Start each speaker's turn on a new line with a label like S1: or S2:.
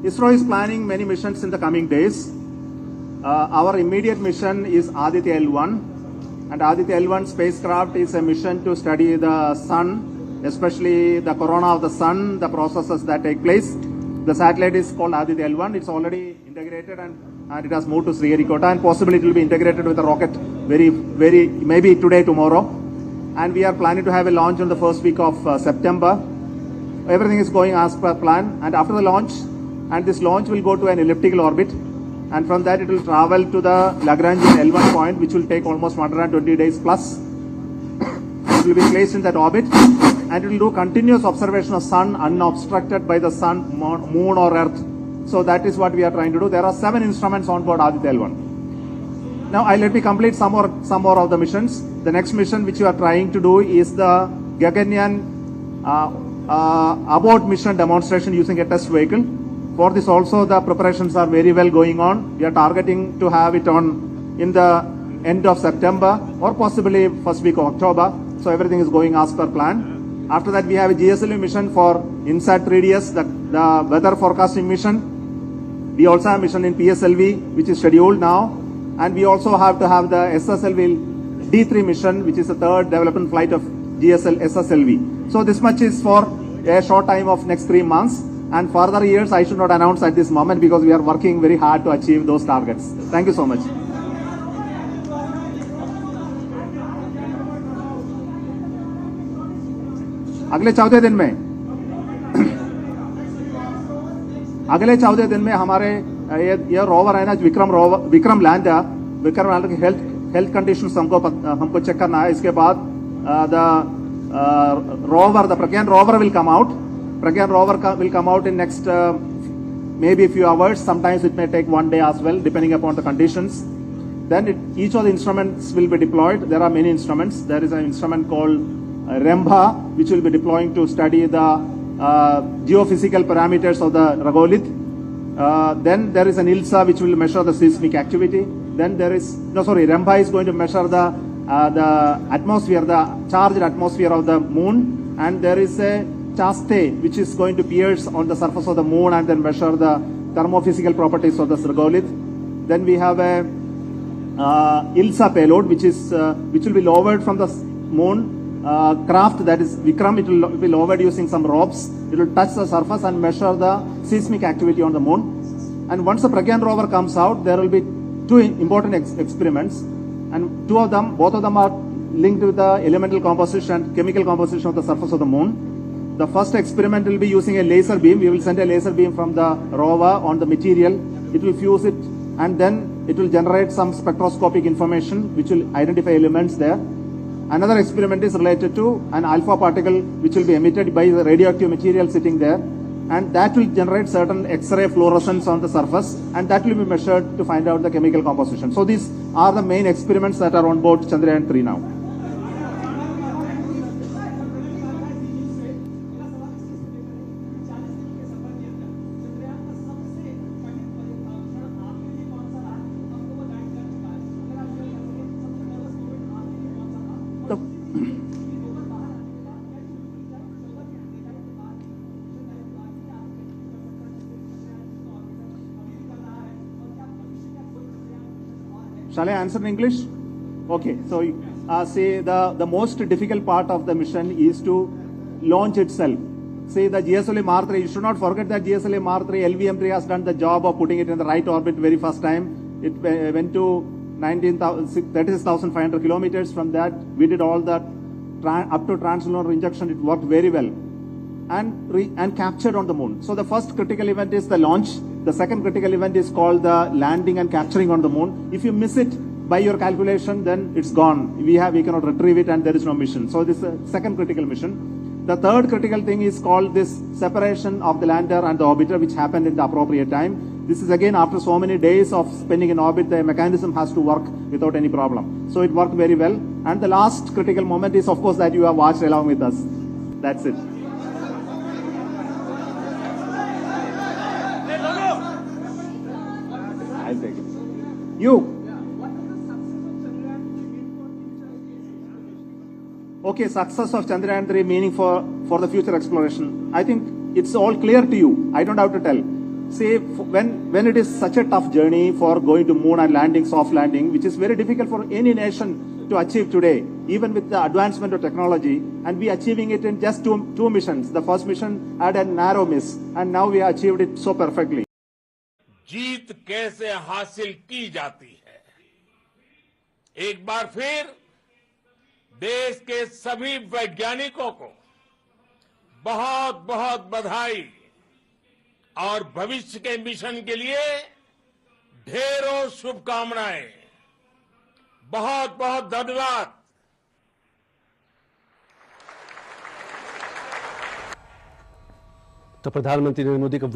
S1: ISRO is planning many missions in the coming days. Our immediate mission is Aditya L1, and Aditya L1 spacecraft is a mission to study the sun, especially the corona of the sun, the processes that take place. The satellite is called Aditya L1. It's already integrated and it has moved to Sriharikota, and possibly it will be integrated with the rocket maybe today, tomorrow. And we are planning to have a launch in the first week of September. Everything is going as per plan, and after the launch, and this launch will go to an elliptical orbit, and from that it will travel to the Lagrangian L1 point, which will take almost 120 days plus. It will be placed in that orbit, and it will do continuous observation of sun unobstructed by the sun, moon or earth. So that is what we are trying to do. There are 7 instruments on board Aditya L1. Now let me complete some more of the missions. The next mission which we are trying to do is the Gaganyaan abort mission demonstration using a test vehicle. For this also the preparations are very well going on. We are targeting to have it on in the end of September or possibly first week of October. So everything is going as per plan. After that we have a GSLV mission for INSAT 3DS, the weather forecasting mission. We also have a mission in PSLV which is scheduled now. And we also have to have the SSLV D3 mission, which is the third development flight of SSLV. So this much is for a short time of next 3 months. And further years I should not announce at this moment because we are working very hard to achieve those targets. Thank you so much. अगले 14 दिन में हमारे ये rover है ना, Vikram lander की health conditions हमको check करना है. इसके बाद the Pragyan rover will come out. Pragyan rover will come out in next maybe a few hours. Sometimes it may take 1 day as well, depending upon the conditions. Then each of the instruments will be deployed. There are many instruments. There is an instrument called REMBA, which will be deploying to study the geophysical parameters of the regolith. Then there is an ILSA, which will measure the seismic activity. Then there is, REMBA is going to measure the atmosphere, the charged atmosphere of the moon. And there is a Chaste, which is going to pierce on the surface of the moon and then measure the thermophysical properties of the regolith. Then we have a ILSA payload, which will be lowered from the moon craft, that is Vikram. It will be lowered using some ropes. It will touch the surface and measure the seismic activity on the moon. And once the Pragyan rover comes out, there will be 2 important experiments, and both of them are linked with the elemental composition, chemical composition of the surface of the moon. The first experiment will be using a laser beam. We will send a laser beam from the rover on the material. It will fuse it, and then it will generate some spectroscopic information which will identify elements there. Another experiment is related to an alpha particle which will be emitted by the radioactive material sitting there, and that will generate certain X-ray fluorescence on the surface, and that will be measured to find out the chemical composition. So these are the main experiments that are on board Chandrayan 3 now. Shall I answer in English? Okay, so see, the most difficult part of the mission is to launch itself. See, the GSLV Mark 3, you should not forget that GSLV Mark 3, LVM3 has done the job of putting it in the right orbit very first time. It went to 36,500 kilometers. From that, we did all that up to translunar injection. It worked very well and captured on the moon. So the first critical event is the launch. The second critical event is called the landing and capturing on the moon. If you miss it by your calculation, then it's gone. We cannot retrieve it, and there is no mission. So this is the second critical mission. The third critical thing is called this separation of the lander and the orbiter, which happened in the appropriate time. This is again after so many days of spending in orbit, the mechanism has to work without any problem. So it worked very well. And the last critical moment is, of course, that you have watched along with us. That's it. I'll take it. You. okay, success of Chandrayan-3 meaning for the future exploration. I think it's all clear to you. I don't have to tell. See, when it is such a tough journey for going to moon and landing, soft landing, which is very difficult for any nation to achieve today, even with the advancement of technology, and we achieving it in just two missions. The first mission had a narrow miss, and now we achieved it so perfectly.
S2: जीत कैसे हासिल की जाती है, एक बार फिर देश के सभी वैज्ञानिकों को बहुत बहुत बधाई और भविष्य के मिशन के लिए ढेरों शुभकामनाएं। बहुत बहुत धन्यवाद।
S3: तो प्रधानमंत्री नरेंद्र मोदी का